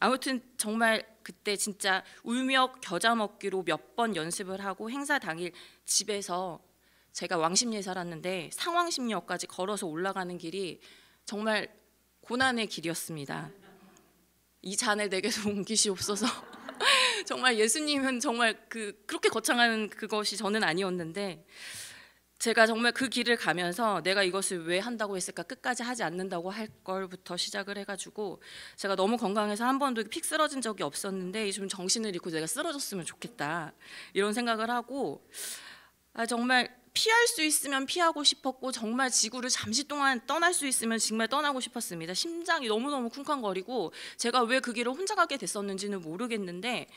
아무튼 정말 그때 진짜 울며 겨자 먹기로 몇 번 연습을 하고 행사 당일 집에서 제가 왕십리에 살았는데 상왕십리역까지 걸어서 올라가는 길이 정말 고난의 길이었습니다. 이 잔을 내게서 옮기시옵소서. 정말 예수님은 정말 그렇게 거창한 그것이 저는 아니었는데, 제가 정말 그 길을 가면서 내가 이것을 왜 한다고 했을까, 끝까지 하지 않는다고 할 걸부터 시작을 해가지고, 제가 너무 건강해서 한 번도 픽 쓰러진 적이 없었는데 좀 정신을 잃고 내가 쓰러졌으면 좋겠다 이런 생각을 하고, 정말 피할 수 있으면 피하고 싶었고, 정말 지구를 잠시 동안 떠날 수 있으면 정말 떠나고 싶었습니다. 심장이 너무너무 쿵쾅거리고 제가 왜 그 길을 혼자 가게 됐었는지는 모르겠는데,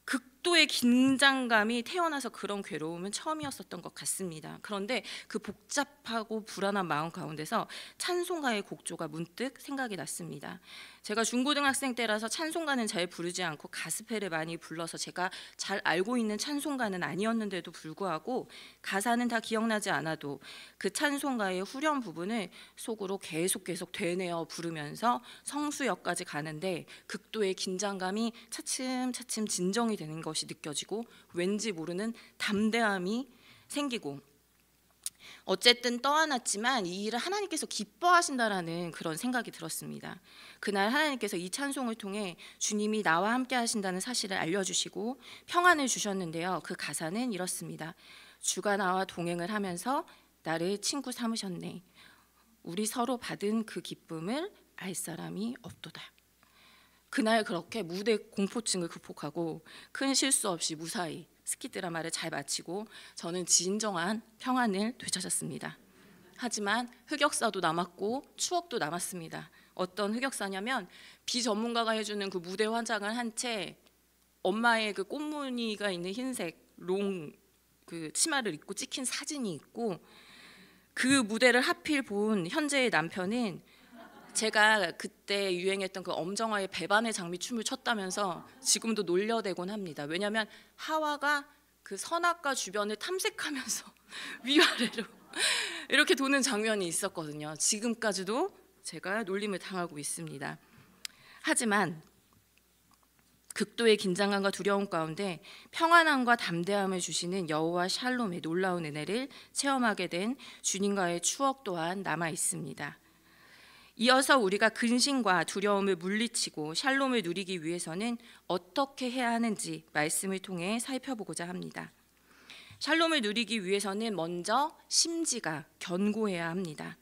극도의 긴장감이 태어나서 그런 괴로움은 처음이었었던 것 같습니다. 그런데 그 복잡하고 불안한 마음 가운데서 찬송가의 곡조가 문득 생각이 났습니다. 제가 중고등학생 때라서 찬송가는 잘 부르지 않고 가스펠을 많이 불러서 제가 잘 알고 있는 찬송가는 아니었는데도 불구하고, 가사는 다 기억나지 않아도 그 찬송가의 후렴 부분을 속으로 계속 되뇌어 부르면서 성수역까지 가는데, 극도의 긴장감이 차츰차츰 진정이 되는 것이 느껴지고, 왠지 모르는 담대함이 생기고, 어쨌든 떠안았지만 이 일을 하나님께서 기뻐하신다라는 그런 생각이 들었습니다. 그날 하나님께서 이 찬송을 통해 주님이 나와 함께 하신다는 사실을 알려주시고 평안을 주셨는데요. 그 가사는 이렇습니다. 주가 나와 동행을 하면서 나를 친구 삼으셨네. 우리 서로 받은 그 기쁨을 알 사람이 없도다. 그날 그렇게 무대 공포증을 극복하고 큰 실수 없이 무사히 스키 드라마를 잘 마치고 저는 진정한 평안을 되찾았습니다. 하지만 흑역사도 남았고 추억도 남았습니다. 어떤 흑역사냐면, 비전문가가 해주는 그 무대 화장을 한 채 엄마의 그 꽃무늬가 있는 흰색 롱 그 치마를 입고 찍힌 사진이 있고, 그 무대를 하필 본 현재의 남편은 제가 그때 유행했던 그 엄정화의 배반의 장미 춤을 췄다면서 지금도 놀려대곤 합니다. 왜냐하면 하와가 그 선악과 주변을 탐색하면서 위아래로 이렇게 도는 장면이 있었거든요. 지금까지도 제가 놀림을 당하고 있습니다. 하지만 극도의 긴장감과 두려움 가운데 평안함과 담대함을 주시는 여호와 샬롬의 놀라운 은혜를 체험하게 된 주님과의 추억 또한 남아 있습니다. 이어서 우리가 근심과 두려움을 물리치고 샬롬을 누리기 위해서는 어떻게 해야 하는지 말씀을 통해 살펴보고자 합니다. 샬롬을 누리기 위해서는 먼저 심지가 견고해야 합니다.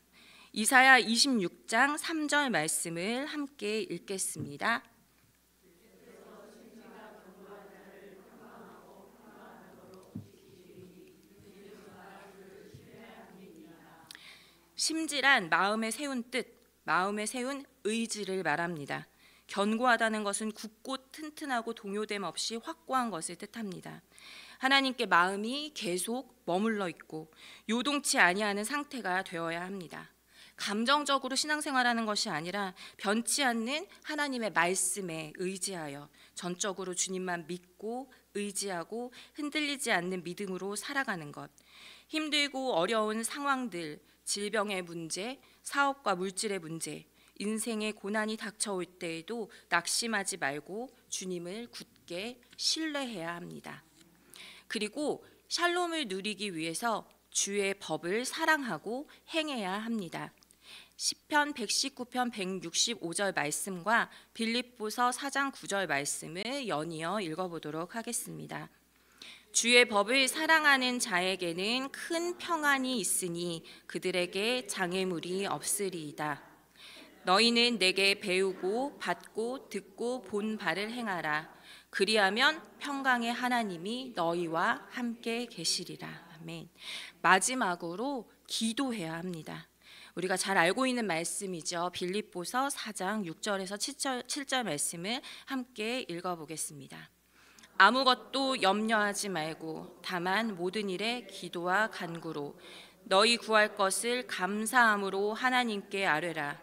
이사야 26장 3절 말씀을 함께 읽겠습니다. 심지란 마음에 세운 뜻, 마음에 세운 의지를 말합니다. 견고하다는 것은 굳고 튼튼하고 동요됨 없이 확고한 것을 뜻합니다. 하나님께 마음이 계속 머물러 있고 요동치 아니하는 상태가 되어야 합니다. 감정적으로 신앙생활하는 것이 아니라 변치 않는 하나님의 말씀에 의지하여 전적으로 주님만 믿고 의지하고 흔들리지 않는 믿음으로 살아가는 것. 힘들고 어려운 상황들, 질병의 문제, 사업과 물질의 문제, 인생의 고난이 닥쳐올 때에도 낙심하지 말고 주님을 굳게 신뢰해야 합니다. 그리고 샬롬을 누리기 위해서 주의 법을 사랑하고 행해야 합니다. 시편 119편 165절 말씀과 빌립보서 4장 9절 말씀을 연이어 읽어보도록 하겠습니다. 주의 법을 사랑하는 자에게는 큰 평안이 있으니 그들에게 장애물이 없으리이다. 너희는 내게 배우고 받고 듣고 본 바를 행하라. 그리하면 평강의 하나님이 너희와 함께 계시리라. 아멘. 마지막으로 기도해야 합니다. 우리가 잘 알고 있는 말씀이죠. 빌립보서 4장 6절에서 7절 말씀을 함께 읽어보겠습니다. 아무것도 염려하지 말고 다만 모든 일에 기도와 간구로 너희 구할 것을 감사함으로 하나님께 아뢰라.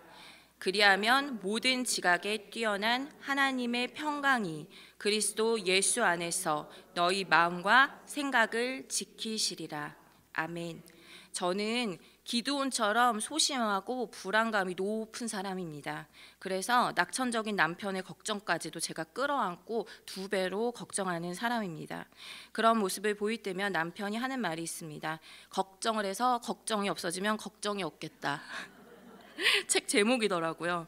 그리하면 모든 지각에 뛰어난 하나님의 평강이 그리스도 예수 안에서 너희 마음과 생각을 지키시리라. 아멘. 저는 기드온처럼 소심하고 불안감이 높은 사람입니다. 그래서 낙천적인 남편의 걱정까지도 제가 끌어안고 2배로 걱정하는 사람입니다. 그런 모습을 보일 때면 남편이 하는 말이 있습니다. 걱정을 해서 걱정이 없어지면 걱정이 없겠다. 책 제목이더라고요.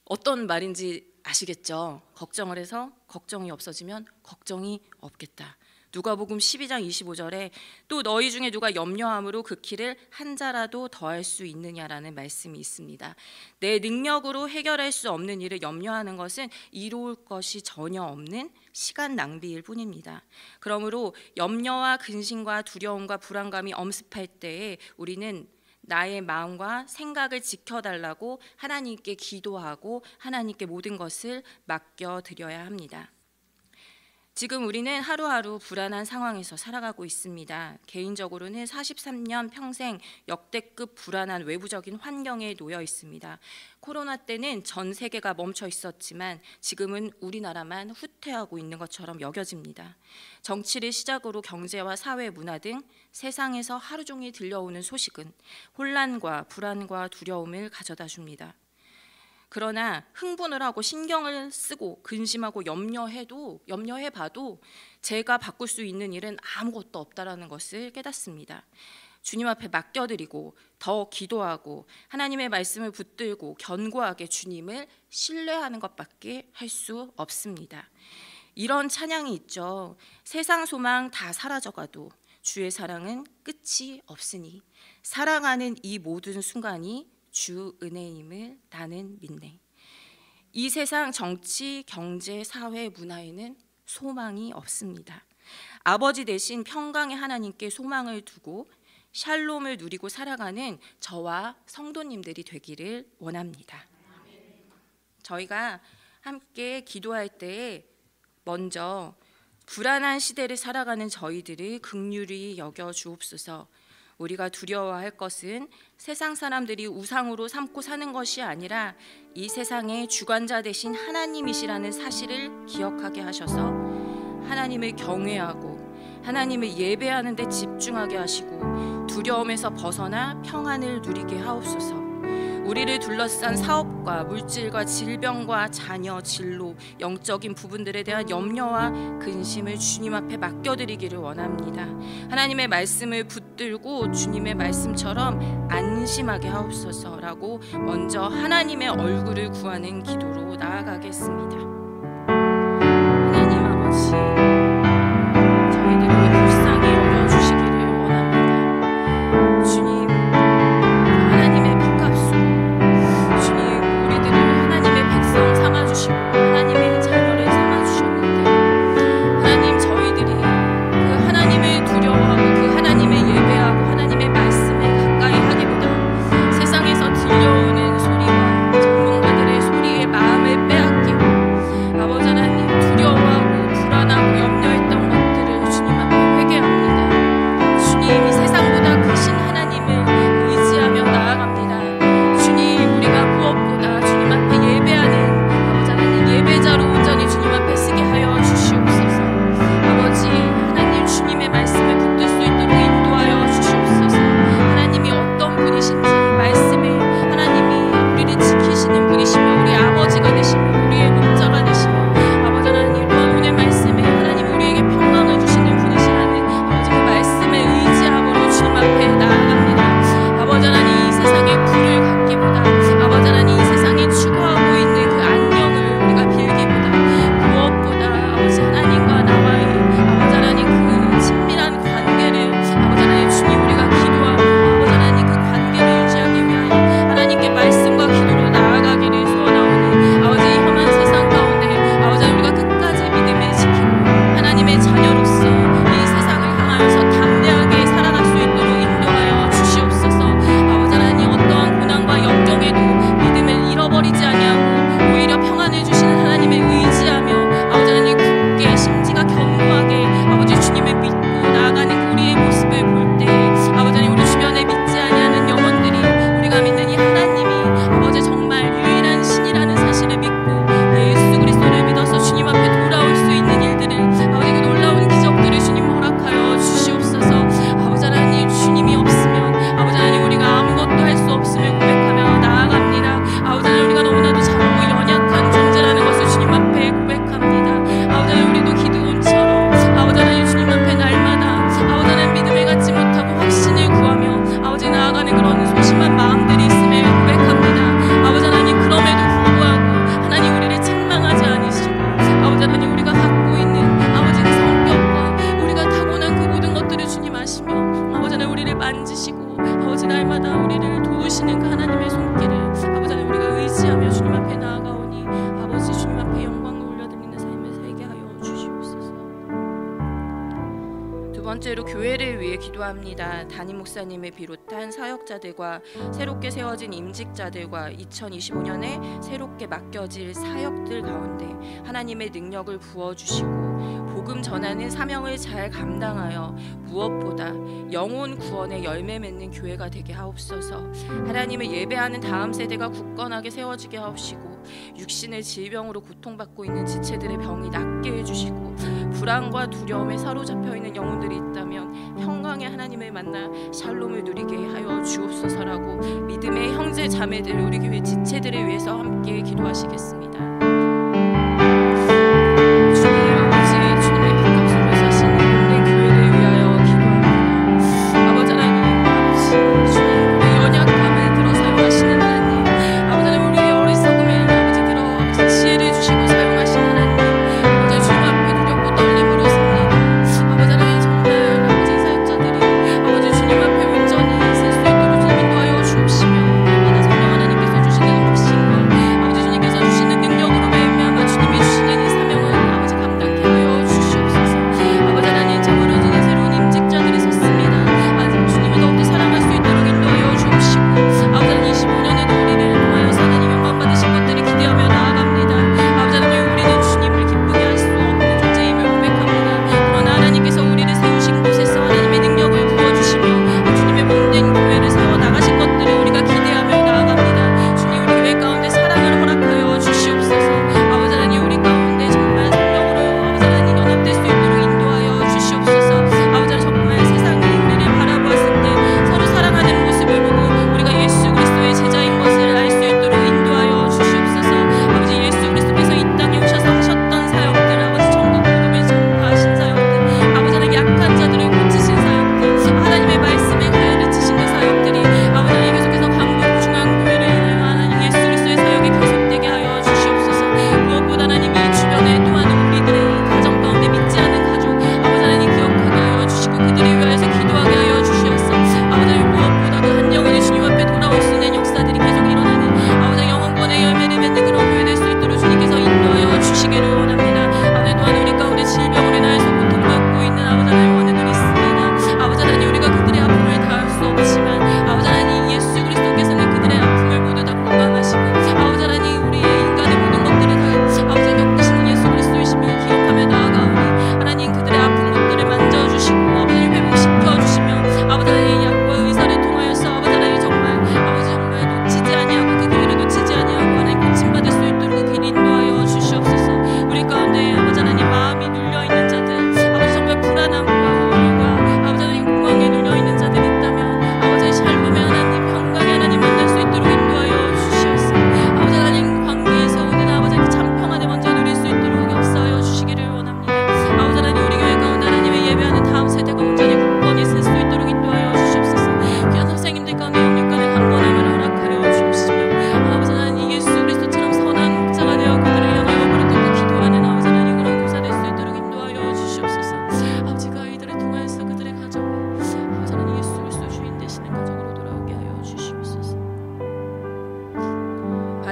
어떤 말인지 아시겠죠? 걱정을 해서 걱정이 없어지면 걱정이 없겠다. 누가복음 12장 25절에 또 너희 중에 누가 염려함으로 그 키를 한 자라도 더할 수 있느냐라는 말씀이 있습니다. 내 능력으로 해결할 수 없는 일을 염려하는 것은 이로울 것이 전혀 없는 시간 낭비일 뿐입니다. 그러므로 염려와 근심과 두려움과 불안감이 엄습할 때에 우리는 나의 마음과 생각을 지켜달라고 하나님께 기도하고 하나님께 모든 것을 맡겨드려야 합니다. 지금 우리는 하루하루 불안한 상황에서 살아가고 있습니다. 개인적으로는 43년 평생 역대급 불안한 외부적인 환경에 놓여 있습니다. 코로나 때는 전 세계가 멈춰 있었지만 지금은 우리나라만 후퇴하고 있는 것처럼 여겨집니다. 정치를 시작으로 경제와 사회, 문화 등 세상에서 하루 종일 들려오는 소식은 혼란과 불안과 두려움을 가져다 줍니다. 그러나 흥분을 하고 신경을 쓰고 근심하고 염려해봐도 제가 바꿀 수 있는 일은 아무것도 없다라는 것을 깨닫습니다. 주님 앞에 맡겨드리고 더 기도하고 하나님의 말씀을 붙들고 견고하게 주님을 신뢰하는 것밖에 할 수 없습니다. 이런 찬양이 있죠. 세상 소망 다 사라져가도 주의 사랑은 끝이 없으니 사랑하는 이 모든 순간이 주 은혜임을 나는 믿네. 이 세상 정치, 경제, 사회, 문화에는 소망이 없습니다. 아버지 대신 평강의 하나님께 소망을 두고 샬롬을 누리고 살아가는 저와 성도님들이 되기를 원합니다. 저희가 함께 기도할 때 먼저 불안한 시대를 살아가는 저희들을 긍휼히 여겨 주옵소서. 우리가 두려워할 것은 세상 사람들이 우상으로 삼고 사는 것이 아니라 이 세상의 주관자 되신 하나님이시라는 사실을 기억하게 하셔서 하나님을 경외하고 하나님을 예배하는 데 집중하게 하시고 두려움에서 벗어나 평안을 누리게 하옵소서. 우리를 둘러싼 사업과 물질과 질병과 자녀, 진로, 영적인 부분들에 대한 염려와 근심을 주님 앞에 맡겨드리기를 원합니다. 하나님의 말씀을 붙들고 주님의 말씀처럼 안심하게 하옵소서라고 먼저 하나님의 얼굴을 구하는 기도로 나아가겠습니다. 하나님 아버지, 저희들을 불쌍히 여겨주시기를 원합니다. 주님, 하나님의 피값으로 주님 우리들을 하나님의 백성 삼아주시고 하나님의 자녀를 삼아주셨는데 하나님 저희들이 그 하나님을 두려워하고 그 하나님을 예배하고 하나님의 말씀에 가까이 하기보다 세상에서 들려오는 소리와 전문가들의 소리에 마음을 빼앗기고 번째로 교회를 위해 기도합니다. 담임 목사님을 비롯한 사역자들과 새롭게 세워진 임직자들과 2025년에 새롭게 맡겨질 사역들 가운데 하나님의 능력을 부어주시고 복음 전하는 사명을 잘 감당하여 무엇보다 영혼 구원의 열매 맺는 교회가 되게 하옵소서. 하나님을 예배하는 다음 세대가 굳건하게 세워지게 하옵시고 육신의 질병으로 고통받고 있는 지체들의 병이 낫게 해주시고 불안과 두려움에 사로잡혀 있는 영혼들이 있다면 평강의 하나님을 만나 샬롬을 누리게 하여 주옵소서라고 믿음의 형제 자매들 우리 교회 지체들을 위해서 함께 기도하시겠습니다.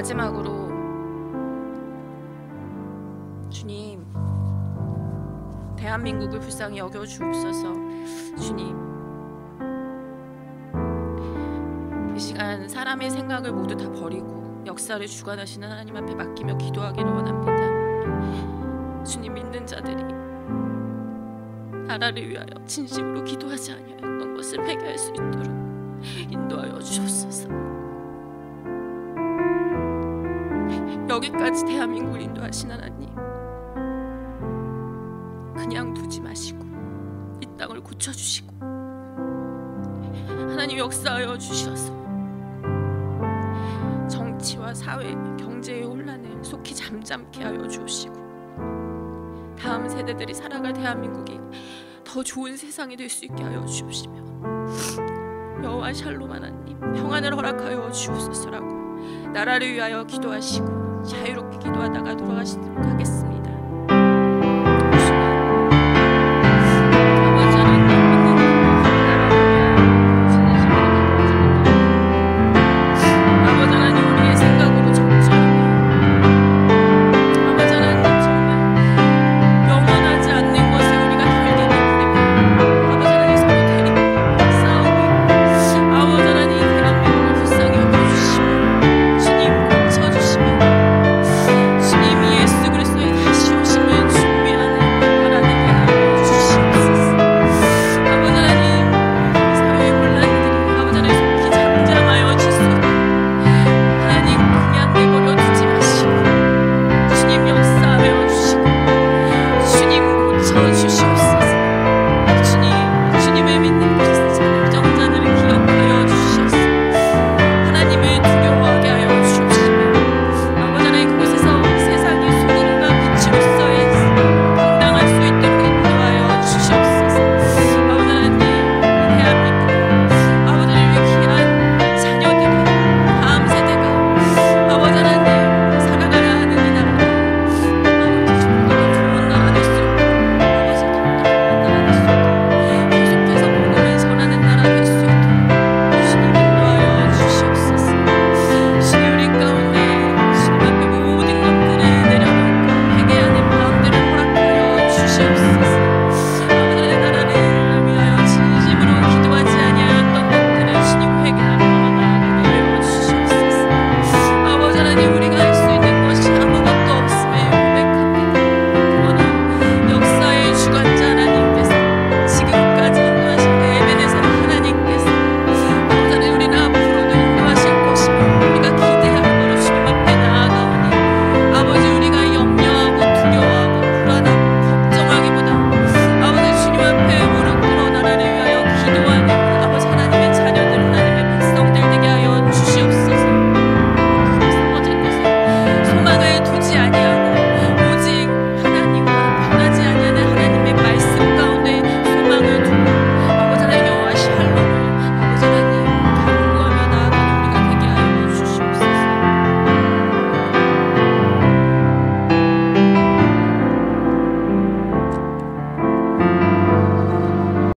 마지막으로 주님, 대한민국을 불쌍히 여겨 주옵소서. 주님, 이 시간 사람의 생각을 모두 다 버리고 역사를 주관하시는 하나님 앞에 맡기며 기도하기를 원합니다. 주님, 믿는 자들이 나라를 위하여 진심으로 기도하지 아니하였던 것을 회개할 수 있도록 인도하여 주옵소서. 여기까지 대한민국을 인도하신 하나님, 그냥 두지 마시고 이 땅을 고쳐주시고 하나님 역사하여 주셔서 정치와 사회, 경제의 혼란을 속히 잠잠케 하여 주옵시고 다음 세대들이 살아갈 대한민국이 더 좋은 세상이 될 수 있게 하여 주옵시며 여호와 샬롬 하나님, 평안을 허락하여 주옵소서라고 나라를 위하여 기도하시고 자유롭게 기도하다가 돌아가시도록 하겠습니다.